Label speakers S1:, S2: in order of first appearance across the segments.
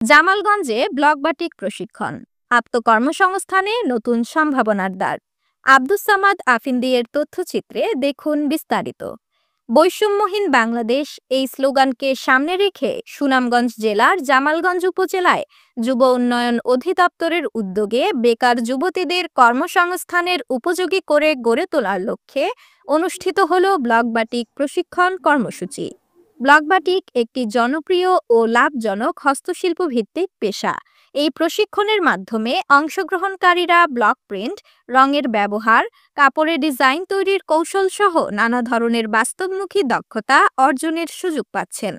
S1: জামালগঞ্জে block batik প্রশিক্ষণ, আত্মকর্মসংস্থানে নতুন সম্ভাবনার দ্বার। আব্দুস সামাদ আফিন্দিয়ের তথ্যচিত্রে দেখুন বিস্তারিত। বৈষম্যহীন বাংলাদেশ এই স্লোগানকে সামনে রেখে সুনামগঞ্জ জেলার জামালগঞ্জ উপজেলায় যুব উন্নয়ন অধিদপ্তরের উদ্যোগে বেকার যুবতীদের কর্মসংস্থানের উপযোগী করে গড়ে তোলার লক্ষ্যে অনুষ্ঠিত হল ব্লক বাটিক প্রশিক্ষণ কর্মসূচি। ব্লক বাটিক একটি জনপ্রিয় ও লাভজনক হস্তশিল্প ভিত্তিক পেশা। এই প্রশিক্ষণের মাধ্যমে অংশগ্রহণকারীরা ব্লক প্রিন্ট, রঙের ব্যবহার, কাপড়ের ডিজাইন তৈরির কৌশল সহ নানা ধরনের বাস্তবমুখী দক্ষতা অর্জনের সুযোগ পাচ্ছেন।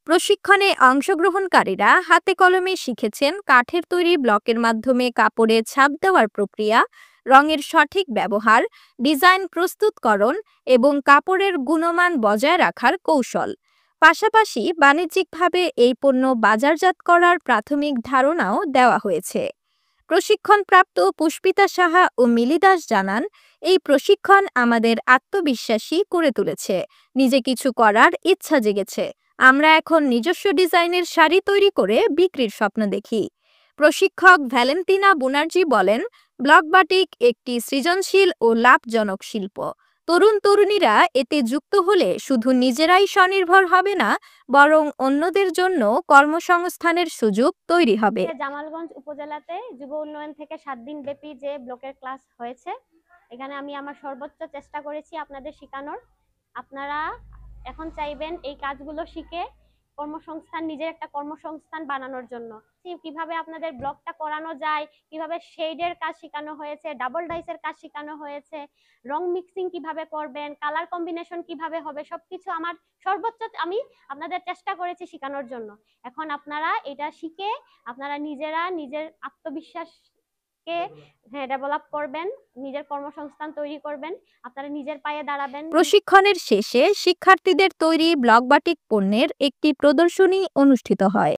S1: প্রশিক্ষণে অংশগ্রহণকারীরা হাতে কলমে শিখেছেন কাঠের তৈরি ব্লকের মাধ্যমে কাপড়ে ছাপ দেওয়ার প্রক্রিয়া, রঙের সঠিক ব্যবহার, ডিজাইন প্রস্তুতকরণ এবং কাপড়ের গুণমান বজায় রাখার কৌশল। পাশাপাশি বাণিজ্যিকভাবে এই পণ্য বাজারজাত করার প্রাথমিক ধারণাও দেওয়া হয়েছে। প্রশিক্ষণপ্রাপ্ত পুষ্পিতা সাহা ও মিলি দাস জানান, এই প্রশিক্ষণ আমাদের আত্মবিশ্বাসী করে তুলেছে, নিজে কিছু করার ইচ্ছা জেগেছে। আমরা এখন নিজস্ব ডিজাইনের শাড়ি তৈরি করে বিক্রির স্বপ্ন দেখি। প্রশিক্ষক ভ্যালেন্তিনা বুনার্জি বলেন, ব্লক বাটিক একটি সৃজনশীল ও লাভজনক শিল্প। তরুণ-তরুণীরা এতে যুক্ত হলে শুধু নিজেরাই স্বনির্ভর হবে না, বরং অন্যদের জন্য কর্মসংস্থানের সুযোগ তৈরি হবে।
S2: জামালগঞ্জ উপজেলাতে যুব উন্নয়ন থেকে 7 দিন ব্যাপী যে ব্লকের ক্লাস হয়েছে, এখানে আমি আমার সর্বোচ্চ চেষ্টা করেছি আপনাদের শেখানোর। আপনারা এখন চাইবেন এই কাজগুলো শিখে কর্মসংস্থান, নিজের একটা কর্মসংস্থান বানানোর জন্য। কিভাবে আপনাদের ব্লকটা করানো যায়, কিভাবে শেডের কাজ শেখানো হয়েছে, ডাবল ডাইসের কাজ শেখানো হয়েছে, রং মিক্সিং কিভাবে করবেন, কালার কম্বিনেশন কিভাবে হবে, সবকিছু আমার সর্বোচ্চ আমি আপনাদের চেষ্টা করেছি শেখানোর জন্য। এখন আপনারা এটা শিখে আপনারা নিজেরা নিজের আত্মবিশ্বাসকে ডেভেলপ করবেন, নিজের কর্মসংস্থান তৈরি করবেন, আপনারা নিজের পায়ে দাঁড়াবেন।
S1: প্রশিক্ষণের শেষে শিক্ষার্থীদের তৈরি ব্লক বাটিক পণ্যের একটি প্রদর্শনী অনুষ্ঠিত হয়।